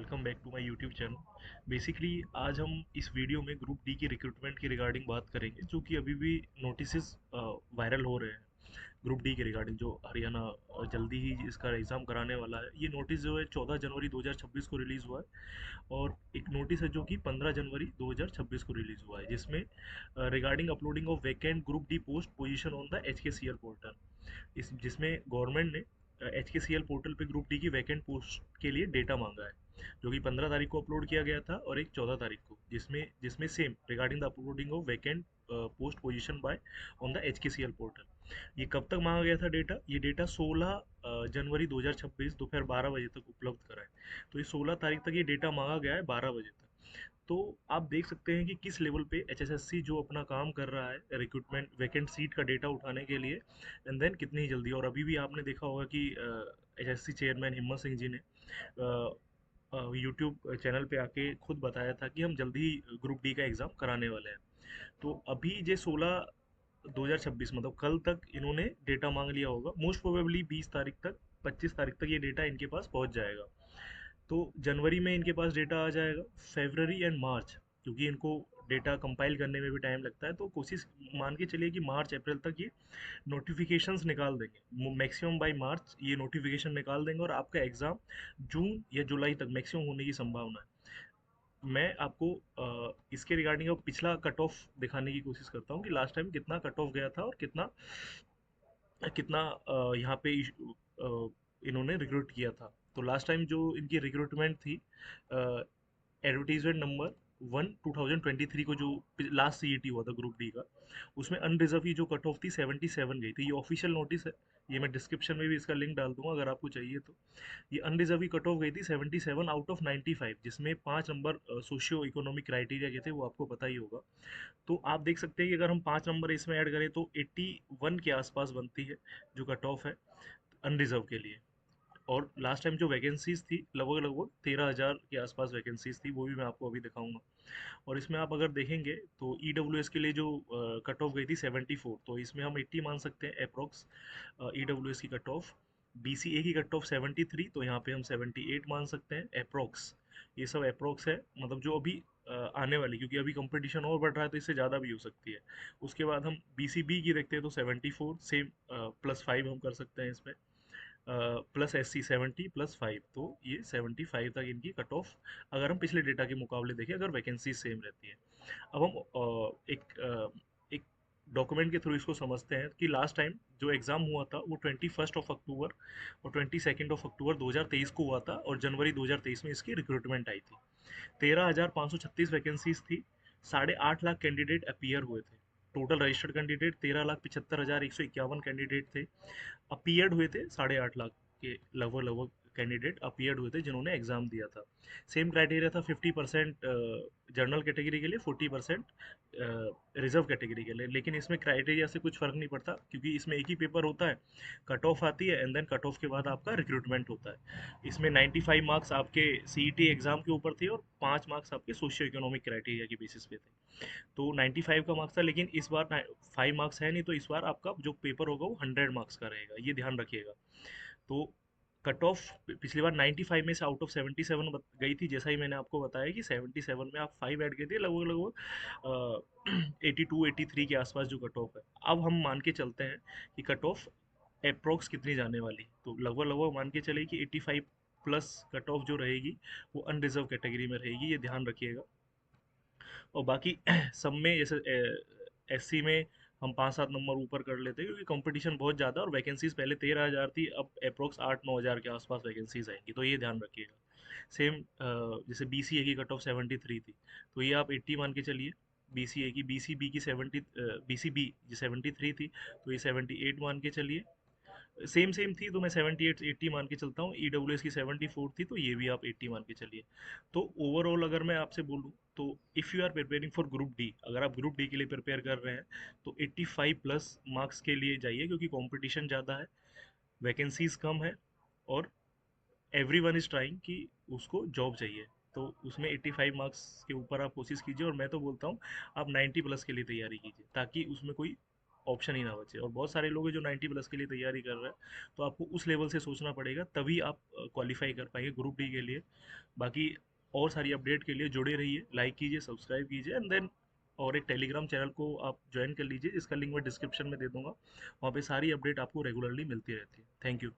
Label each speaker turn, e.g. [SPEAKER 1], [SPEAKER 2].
[SPEAKER 1] Welcome back to my YouTube channel. Basically आज हम इस वीडियो में ग्रुप डी की रिक्रूटमेंट की रिगार्डिंग बात करेंगे, जो कि अभी भी नोटिसेस वायरल हो रहे हैं। ग्रुप डी के रिगार्डिंग जो हरियाणा जल्दी ही इसका एग्ज़ाम कराने वाला है। ये नोटिस जो है 14 जनवरी 2026 को रिलीज़ हुआ है, और एक नोटिस है जो कि 15 जनवरी 2026 को रिलीज़ हुआ है, जिसमें regarding uploading of vacant group D post position on the HKCL portal. इस जिसमें गवर्नमेंट ने HKCL पोर्टल पे ग्रुप डी की वैकेंट पोस्ट के लिए डेटा मांगा है, जो कि 15 तारीख को अपलोड किया गया था, और एक 14 तारीख को, जिसमें जिसमें same regarding the uploading of vacant post position by on the HKCL portal. ये कब तक मांगा गया था डेटा? ये डेटा 16 जनवरी 2026 दोपहर 12 बजे तक उपलब्ध करा है। तो ये 16 तारीख तक ये डेटा मांगा गया है, 12 बजे तक। तो आप देख सकते हैं कि किस लेवल पे HSSC जो अपना काम कर रहा है रिक्रूटमेंट वैकेंट सीट का डेटा उठाने के लिए, एंड देन कितनी जल्दी। और अभी भी आपने देखा होगा कि HSSC चेयरमैन हिम्मत सिंह जी ने यूट्यूब चैनल पे आके खुद बताया था कि हम जल्दी ही ग्रुप डी का एग्ज़ाम कराने वाले हैं। तो अभी ये 16/2026 मतलब कल तक इन्होंने डेटा मांग लिया होगा। मोस्ट प्रोबेबली 20 तारीख तक, 25 तारीख तक ये डेटा इनके पास पहुंच जाएगा। तो जनवरी में इनके पास डेटा आ जाएगा। फेबररी एंड मार्च, क्योंकि इनको डेटा कंपाइल करने में भी टाइम लगता है, तो कोशिश मान के चलिए कि मार्च अप्रैल तक ये नोटिफिकेशंस निकाल देंगे। मैक्सिमम बाय मार्च ये नोटिफिकेशन निकाल देंगे, और आपका एग्ज़ाम जून या जुलाई तक मैक्सिमम होने की संभावना है। मैं आपको इसके रिगार्डिंग अब पिछला कट ऑफ दिखाने की कोशिश करता हूँ कि लास्ट टाइम कितना कट ऑफ गया था, और कितना कितना यहाँ पे इन्होंने रिक्रूट किया था। तो लास्ट टाइम जो इनकी रिक्रूटमेंट थी, एडवर्टीजमेंट नंबर 1/2023 को, जो लास्ट CET हुआ था ग्रुप डी का, उसमें अनरिजर्व की जो कट ऑफ थी 77 गई थी। ये ऑफिशियल नोटिस है, ये मैं डिस्क्रिप्शन में भी इसका लिंक डाल दूंगा अगर आपको चाहिए तो। ये अनरिजर्व की कट ऑफ गई थी 77 आउट ऑफ 95, जिसमें 5 नंबर सोशियो इकोनॉमिक क्राइटेरिया के थे, वो आपको पता ही होगा। तो आप देख सकते हैं कि अगर हम 5 नंबर इसमें ऐड करें तो 81 के आसपास बनती है, जो कट ऑफ है अनरिजर्व के लिए। और लास्ट टाइम जो वैकेंसीज थी लगभग लगभग 13,000 के आसपास वैकेंसीज थी, वो भी मैं आपको अभी दिखाऊंगा। और इसमें आप अगर देखेंगे तो EWS के लिए जो कट ऑफ गई थी 74, तो इसमें हम 80 मान सकते हैं अप्रोक्स EWS की कट ऑफ। BCA की कट ऑफ 73, तो यहाँ पे हम 78 मान सकते हैं अप्रोक्स। ये सब अप्रोक्स है, मतलब जो अभी आने वाली, क्योंकि अभी कंपटीशन और बढ़ रहा है तो इससे ज़्यादा भी हो सकती है। उसके बाद हम BCB की देखते हैं तो 74, सेम +5 हम कर सकते हैं इसमें, प्लस SC 70 +5, तो ये 75 तक इनकी कट ऑफ, अगर हम पिछले डेटा के मुकाबले देखें, अगर वैकेंसी सेम रहती है। अब हम एक डॉक्यूमेंट के थ्रू इसको समझते हैं कि लास्ट टाइम जो एग्ज़ाम हुआ था वो 21 अक्टूबर और 22 अक्टूबर 2023 को हुआ था, और जनवरी 2023 में इसकी रिक्रूटमेंट आई थी। 13,536 वैकेंसीज थी। 8.5 लाख कैंडिडेट अपीयर हुए थे। टोटल रजिस्टर्ड कैंडिडेट 13,75,151 कैंडिडेट थे। अपीयर्ड हुए थे 8.5 लाख के लगभग लगभग कैंडिडेट अपीयर्ड हुए थे, जिन्होंने एग्जाम दिया था। सेम क्राइटेरिया था 50% जनरल कैटेगरी के लिए, 40% रिजर्व कैटेगरी के लिए। लेकिन इसमें क्राइटेरिया से कुछ फर्क नहीं पड़ता, क्योंकि इसमें एक ही पेपर होता है, कट ऑफ आती है, एंड देन कट ऑफ के बाद आपका रिक्रूटमेंट होता है। इसमें 95 मार्क्स आपके CET एग्जाम के ऊपर थे, और 5 मार्क्स आपके सोशियो इकोनॉमिक क्राइटेरिया के बेसिस पे थे। तो 95 का मार्क्स था, लेकिन इस बार 5 मार्क्स है नहीं, तो इस बार आपका जो पेपर होगा वो 100 मार्क्स का रहेगा, ये ध्यान रखिएगा। तो कट ऑफ पिछली बार 95 में से आउट ऑफ 77 गई थी, जैसा ही मैंने आपको बताया कि 77 में आप 5 ऐड करके लगभग लगभग 82 83 के आसपास जो कट ऑफ है। अब हम मान के चलते हैं कि कट ऑफ अप्रोक्स कितनी जाने वाली, तो लगभग लगभग मान के चले कि 85 प्लस कट ऑफ जो रहेगी वो अनरिजर्व कैटेगरी में रहेगी, ये ध्यान रखिएगा। और बाकी सब में जैसे SC में हम 5-7 नंबर ऊपर कर लेते हैं, क्योंकि कंपटीशन बहुत ज़्यादा, और वैकेंसीज पहले 13,000 थी, अब अप्रोक्स 8-9 हज़ार के आसपास वैकेंसीज आएंगी, तो ये ध्यान रखिएगा। सेम जैसे BCA की कट ऑफ 73 थी, तो ये आप 80 मान के चलिए। BCA की, BCB की 70, BCB 73 थी, तो ये 78 मान के चलिए। सेम सेम थी, तो मैं 78 80 मान के चलता हूँ। EWS की 74 थी, तो ये भी आप 80 मान के चलिए। तो ओवरऑल अगर मैं आपसे बोलूँ, तो if you are preparing for group D, अगर आप ग्रुप डी के लिए प्रिपेयर कर रहे हैं, तो 85 प्लस मार्क्स के लिए जाइए, क्योंकि कंपटीशन ज़्यादा है, वैकेंसीज कम है, और एवरी वन इज़ ट्राइंग कि उसको जॉब चाहिए। तो उसमें 85 मार्क्स के ऊपर आप कोशिश कीजिए, और मैं तो बोलता हूँ आप 90 प्लस के लिए तैयारी कीजिए, ताकि उसमें कोई ऑप्शन ही ना बचे। और बहुत सारे लोग हैं जो 90 प्लस के लिए तैयारी कर रहे हैं, तो आपको उस लेवल से सोचना पड़ेगा, तभी आप क्वालिफाई कर पाएंगे ग्रुप डी के लिए। बाकी और सारी अपडेट के लिए जुड़े रहिए, लाइक कीजिए, सब्सक्राइब कीजिए, एंड देन और एक टेलीग्राम चैनल को आप ज्वाइन कर लीजिए, जिसका लिंक मैं डिस्क्रिप्शन में दे दूंगा। वहाँ पे सारी अपडेट आपको रेगुलरली मिलती रहती है। Thank you.